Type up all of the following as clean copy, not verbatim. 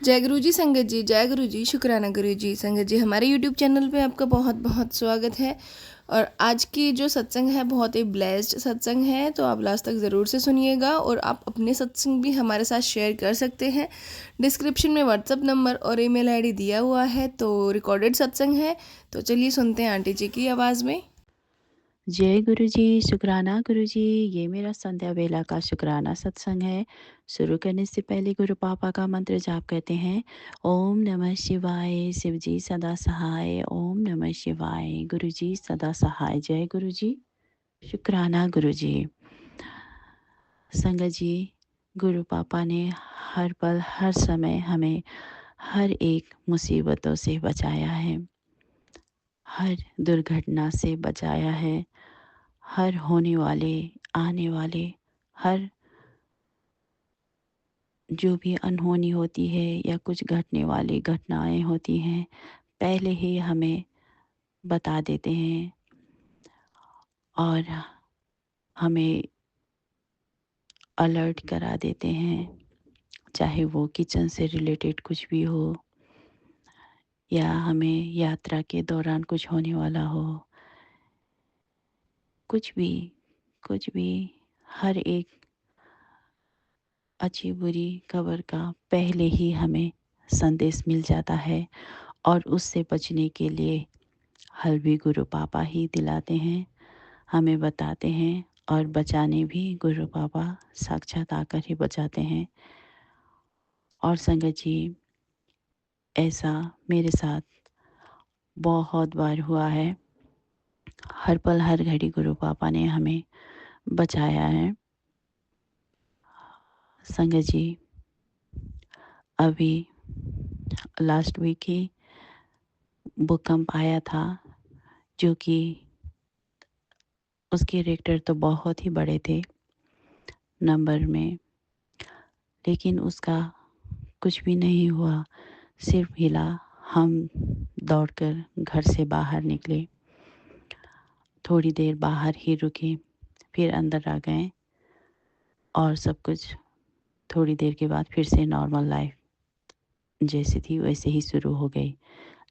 जय गुरु जी संगत जी, जय गुरु जी, शुक्राना गुरु जी। संगत जी, हमारे यूट्यूब चैनल पे आपका बहुत बहुत स्वागत है। और आज की जो सत्संग है बहुत ही ब्लेस्ड सत्संग है, तो आप लास्ट तक ज़रूर से सुनिएगा और आप अपने सत्संग भी हमारे साथ शेयर कर सकते हैं। डिस्क्रिप्शन में व्हाट्सअप नंबर और ईमेल आईडी दिया हुआ है, तो रिकॉर्डेड सत्संग है। तो चलिए सुनते हैं आंटी जी की आवाज़ में। जय गुरु जी, शुक्राना गुरु जी। ये मेरा संध्या वेला का शुक्राना सत्संग है। शुरू करने से पहले गुरु पापा का मंत्र जाप करते हैं। ओम नमः शिवाय, शिव जी सदा सहाय। ओम नमः शिवाय, गुरु जी सदा सहाय। जय गुरु जी, शुक्राना गुरु जी। संगत जी, गुरु पापा ने हर पल हर समय हमें हर एक मुसीबतों से बचाया है, हर दुर्घटना से बचाया है, हर होने वाले आने वाले हर जो भी अनहोनी होती है या कुछ घटने वाली घटनाएं होती हैं, पहले ही हमें बता देते हैं और हमें अलर्ट करा देते हैं। चाहे वो किचन से रिलेटेड कुछ भी हो या हमें यात्रा के दौरान कुछ होने वाला हो, कुछ भी हर एक अच्छी बुरी खबर का पहले ही हमें संदेश मिल जाता है। और उससे बचने के लिए हल भी गुरु पापा ही दिलाते हैं, हमें बताते हैं। और बचाने भी गुरु पापा साक्षात आकर ही बचाते हैं। और संगत जी, ऐसा मेरे साथ बहुत बार हुआ है। हर पल हर घड़ी गुरु पापा ने हमें बचाया है। संगत जी, अभी लास्ट वीक ही भूकंप आया था, जो कि उसके रिएक्टर तो बहुत ही बड़े थे नंबर में, लेकिन उसका कुछ भी नहीं हुआ, सिर्फ हिला। हम दौड़कर घर से बाहर निकले, थोड़ी देर बाहर ही रुके, फिर अंदर आ गए और सब कुछ थोड़ी देर के बाद फिर से नॉर्मल लाइफ जैसी थी वैसे ही शुरू हो गई।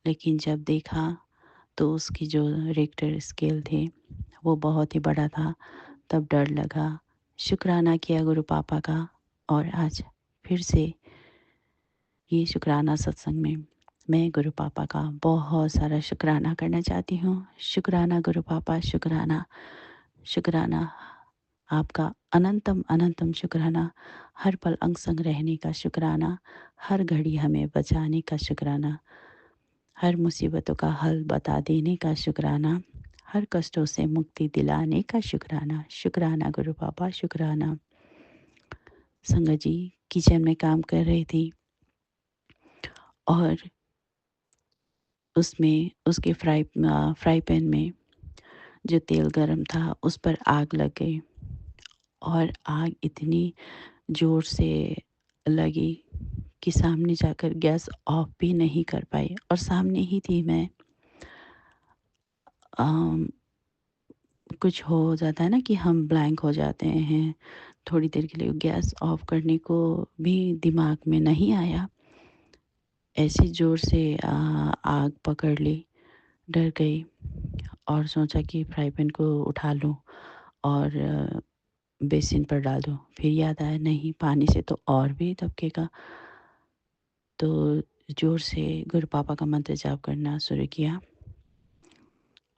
लेकिन जब देखा तो उसकी जो रिक्टर स्केल थे वो बहुत ही बड़ा था, तब डर लगा। शुक्राना किया गुरु पापा का। और आज फिर से ये शुक्राना सत्संग में मैं गुरु पापा का बहुत सारा शुक्राना करना चाहती हूँ। शुक्राना गुरु पापा, शुक्राना, शुक्राना आपका अनंतम अनंतम शुक्राना। हर पल अंग संग रहने का शुक्राना, हर घड़ी हमें बचाने का शुक्राना, हर मुसीबतों का हल बता देने का शुक्राना, हर कष्टों से मुक्ति दिलाने का शुक्राना। शुक्राना गुरु पापा, शुक्राना। संगत जी, किचन में काम कर रही थी और उसमें उसके फ्राई पैन में जो तेल गरम था उस पर आग लग गई। और आग इतनी ज़ोर से लगी कि सामने जाकर गैस ऑफ भी नहीं कर पाई। और सामने ही थी मैं। अम, कुछ हो जाता है ना कि हम ब्लैंक हो जाते हैं थोड़ी देर के लिए। गैस ऑफ करने को भी दिमाग में नहीं आया। ऐसी ज़ोर से आग पकड़ ली, डर गई और सोचा कि फ्राई पैन को उठा लूँ और बेसिन पर डाल दूँ। फिर याद आया नहीं, पानी से तो और भी दबकेगा। तो ज़ोर से गुरु पापा का मंत्र जाप करना शुरू किया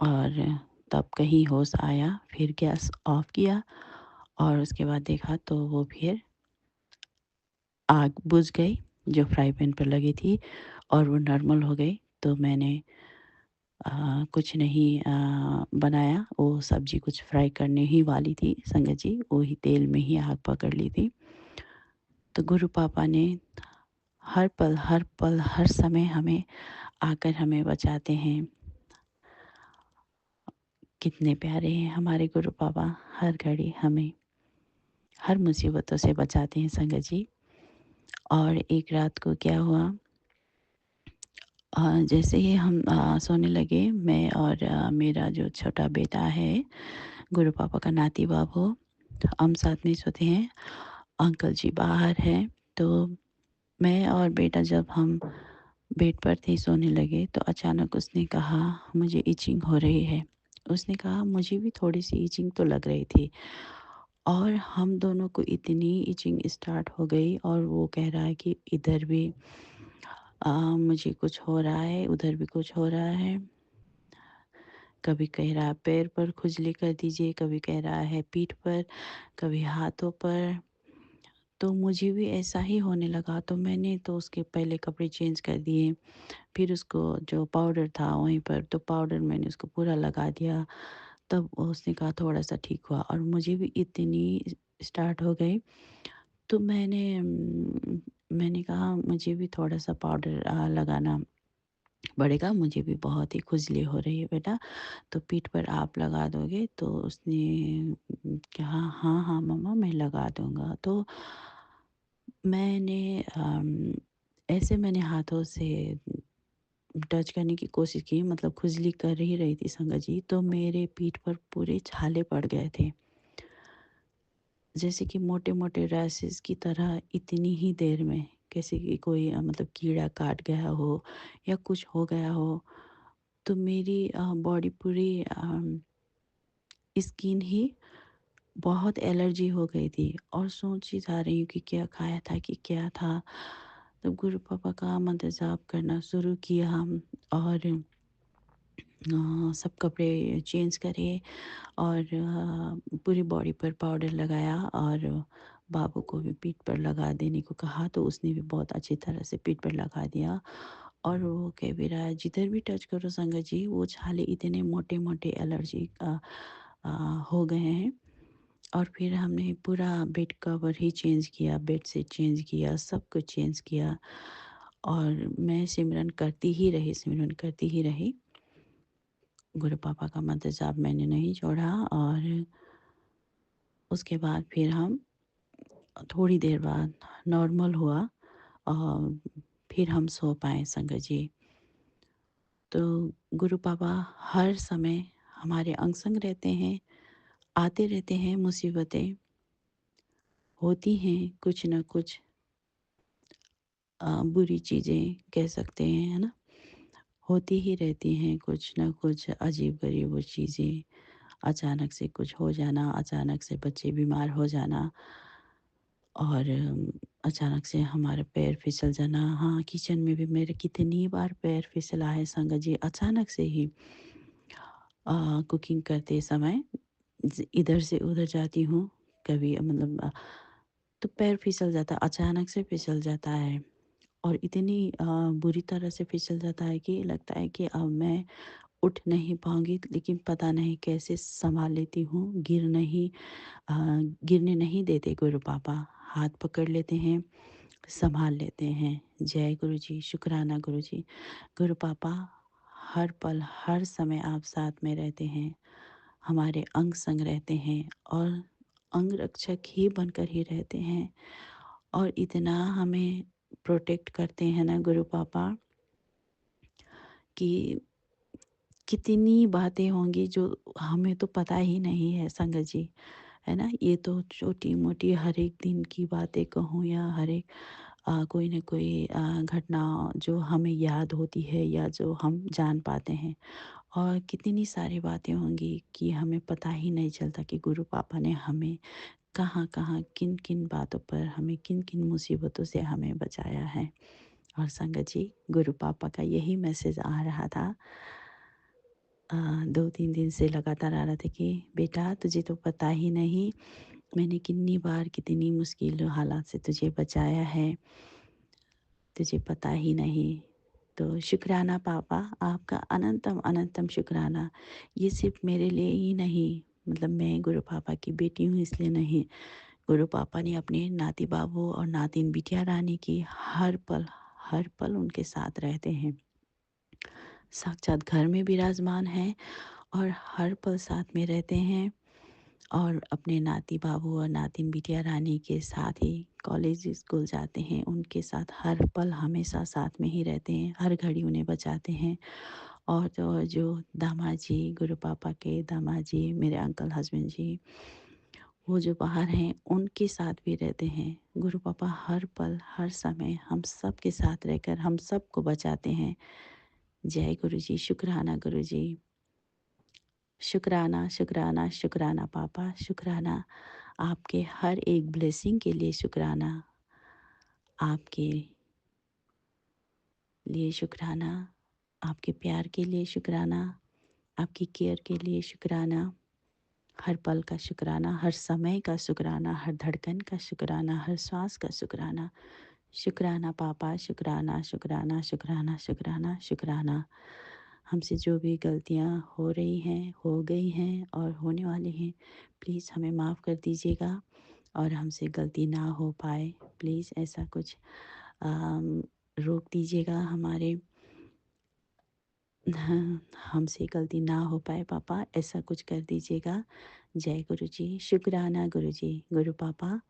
और तब कहीं होश आया। फिर गैस ऑफ किया और उसके बाद देखा तो वो फिर आग बुझ गई जो फ्राई पैन पर लगी थी और वो नॉर्मल हो गई। तो मैंने कुछ नहीं बनाया। वो सब्जी कुछ फ्राई करने ही वाली थी संगत जी, वही तेल में ही आग पकड़ ली थी। तो गुरु पापा ने हर पल हर समय हमें आकर हमें बचाते हैं। कितने प्यारे हैं हमारे गुरु पापा, हर घड़ी हमें हर मुसीबतों से बचाते हैं संगत जी। और एक रात को क्या हुआ, जैसे ही हम सोने लगे, मैं और मेरा जो छोटा बेटा है, गुरु पापा का नाती बाबू, हम साथ में सोते हैं। अंकल जी बाहर हैं। तो मैं और बेटा जब हम बेड पर थे सोने लगे तो अचानक उसने कहा मुझे इचिंग हो रही है। उसने कहा मुझे भी थोड़ी-सी इचिंग तो लग रही थी और हम दोनों को इतनी इचिंग स्टार्ट हो गई और वो कह रहा है कि इधर भी मुझे कुछ हो रहा है, उधर भी कुछ हो रहा है। कभी कह रहा है पैर पर खुजली कर दीजिए, कभी कह रहा है पीठ पर, कभी हाथों पर। तो मुझे भी ऐसा ही होने लगा तो मैंने तो उसके पहले कपड़े चेंज कर दिए। फिर उसको जो पाउडर था वहीं पर तो पाउडर मैंने उसको पूरा लगा दिया। तब उसने कहा थोड़ा-सा ठीक हुआ और मुझे भी इतनी स्टार्ट हो गई। तो मैंने कहा मुझे भी थोड़ा-सा पाउडर लगाना पड़ेगा, मुझे भी बहुत ही खुजली हो रही है बेटा, तो पीठ पर आप लगा दोगे? तो उसने कहा हाँ, हाँ मम्मा मैं लगा दूँगा। तो ऐसे मैंने हाथों से टच करने की कोशिश की, मतलब खुजली कर ही रही थी संगत जी, तो मेरे पीठ पर पूरे छाले पड़ गए थे। जैसे कि मोटे-मोटे रैशेज़ की तरह इतनी ही देर में, कैसे कि कोई मतलब कीड़ा काट गया हो या कुछ हो गया हो। तो मेरी बॉडी पूरी स्किन ही बहुत एलर्जी हो गई थी और सोची जा रही हूँ कि क्या खाया था कि क्या था। तो गुरु पापा का मंत्र जाप करना शुरू किया और सब कपड़े चेंज करे और पूरी बॉडी पर पाउडर लगाया और बाबू को भी पीठ पर लगा देने को कहा तो उसने भी बहुत अच्छी तरह से पीठ पर लगा दिया। और वो कह भी रहा है जिधर भी टच करो संगत जी वो छाले इतने मोटे-मोटे एलर्जी अ, हो गए हैं। और फिर हमने पूरा बेड कवर ही चेंज किया, बेडशीट चेंज किया, सब कुछ चेंज किया और मैं सिमरन करती ही रही। गुरु पापा का मंत्र जाप मैंने नहीं छोड़ा और उसके बाद फिर हम थोड़ी देर बाद नॉर्मल हुआ और फिर हम सो पाए संगत जी। तो गुरु पापा हर समय हमारे अंग संग रहते हैं, आते रहते हैं, मुसीबतें होती हैं कुछ न कुछ बुरी चीज़ें कह सकते हैं, है ना? होती ही रहती हैं कुछ न कुछ अजीब-गरीब वो चीज़ें, अचानक से कुछ हो जाना, अचानक से बच्चे बीमार हो जाना और अचानक से हमारा पैर फिसल जाना। हाँ, किचन में भी मेरे कितनी बार पैर फिसला है संगत जी, अचानक से ही कुकिंग करते समय इधर से उधर जाती हूँ, कभी मतलब तो पैर फिसल जाता है, अचानक से फिसल जाता है और इतनी बुरी तरह से फिसल जाता है कि लगता है कि अब मैं उठ नहीं पाऊँगी, लेकिन पता नहीं कैसे सँभाल लेती हूँ। अ, गिरने नहीं देते गुरु पापा, हाथ पकड़ लेते हैं, सँभाल लेते हैं। जय गुरु जी, शुक्राना गुरु जी। गुरु पापा हर पल, हर समय आप साथ में रहते हैं, हमारे अंग संग रहते हैं और अंग रक्षक ही बनकर ही रहते हैं और इतना हमें प्रोटेक्ट करते हैं ना गुरु पापा कि कितनी बातें होंगी जो हमें तो पता ही नहीं है संगत जी, है ना? ये तो छोटी-मोटी हर एक दिन की बातें कहूँ या हर एक कोई न कोई घटना जो हमें याद होती है या जो हम जान पाते हैं और कितनी सारी बातें होंगी कि हमें पता ही नहीं चलता कि गुरु पापा ने हमें कहाँ-कहाँ, किन-किन बातों पर हमें किन-किन मुसीबतों से हमें बचाया है। और संगत जी, गुरु पापा का यही मैसेज आ रहा था 2-3 दिन से लगातार आ रहा था कि बेटा तुझे तो पता ही नहीं मैंने कितनी बार कितनी मुश्किल हालात से तुझे बचाया है, तुझे पता ही नहीं। तो शुक्राना पापा, आपका अनंतम अनंतम शुक्राना। ये सिर्फ़ मेरे लिए ही नहीं, मतलब मैं गुरु पापा की बेटी हूँ इसलिए नहीं, गुरु पापा ने अपने नाती बाबू और नातिन बिटिया रानी की हर पल उनके साथ रहते हैं। साक्षात घर में विराजमान हैं और हर पल साथ में रहते हैं और अपने नाती बाबू और नातिन बिटिया रानी के साथ ही कॉलेज स्कूल जाते हैं, उनके साथ हर पल हमेशा साथ में ही रहते हैं, हर घड़ी उन्हें बचाते हैं। और जो दामाद जी, गुरु पापा के दामाद जी, मेरे अंकल हस्बैंड जी, वो जो बाहर हैं उनके साथ भी रहते हैं। गुरु पापा हर पल हर समय हम सब के साथ रहकर हम सबको बचाते हैं। जय गुरु जी, शुक्राना गुरु जी, शुक्राना शुक्राना शुक्राना पापा, शुक्राना आपके हर एक ब्लेसिंग के लिए, शुक्राना आपके लिए, शुक्राना आपके प्यार के लिए, शुक्राना आपकी केयर के लिए, शुक्राना हर पल का शुक्राना, हर समय का शुक्राना, हर धड़कन का शुक्राना, हर श्वास का शुक्राना। शुक्राना पापा, शुक्राना शुक्राना शुक्राना शुक्राना शुक्राना। हमसे जो भी गलतियाँ हो रही हैं, हो गई हैं और होने वाली हैं, प्लीज़ हमें माफ़ कर दीजिएगा और हमसे गलती ना हो पाए। प्लीज़ ऐसा कुछ रोक दीजिएगा हमारे हाँ, हमसे गलती ना हो पाए पापा, ऐसा कुछ कर दीजिएगा। जय गुरु जी, शुक्राना गुरु जी, गुरु पापा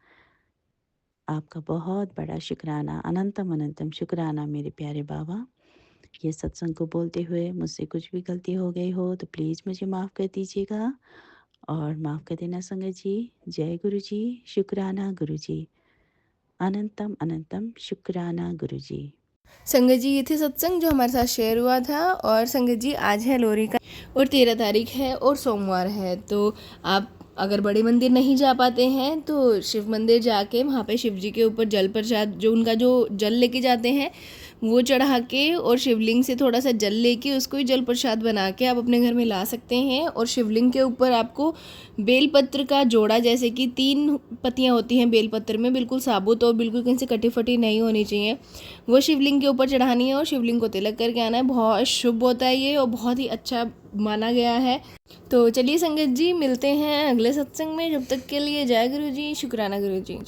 आपका बहुत बड़ा शुक्राना, अनंतम अनंतम शुक्राना मेरे प्यारे बाबा। ये सत्संग को बोलते हुए मुझसे कुछ भी गलती हो गई हो तो प्लीज़ मुझे माफ़ कर दीजिएगा और माफ़ कर देना संगत जी। जय गुरु जी, शुक्राना गुरु जी, अनंतम अनंतम शुक्राना गुरु जी। संगत जी, ये थे सत्संग जो हमारे साथ शेयर हुआ था। और संगत जी, आज है लोरी का और 13 तारीख है और सोमवार है। तो आप अगर बड़े मंदिर नहीं जा पाते हैं तो शिव मंदिर जाके वहाँ पे शिव जी के ऊपर जल प्रसाद, जो उनका जो जल लेके जाते हैं वो चढ़ा के और शिवलिंग से थोड़ा सा जल लेके उसको ही जल प्रसाद बना के आप अपने घर में ला सकते हैं। और शिवलिंग के ऊपर आपको बेलपत्र का जोड़ा, जैसे कि 3 पत्तियाँ होती हैं बेलपत्र में, बिल्कुल साबुत और बिल्कुल कहीं से कटी फटी नहीं होनी चाहिए, वो शिवलिंग के ऊपर चढ़ानी है और शिवलिंग को तिलक करके आना है। बहुत शुभ होता है ये और बहुत ही अच्छा माना गया है। तो चलिए संगत जी, मिलते हैं अगले सत्संग में। जब तक के लिए जय गुरु जी, शुक्राना गुरु जी।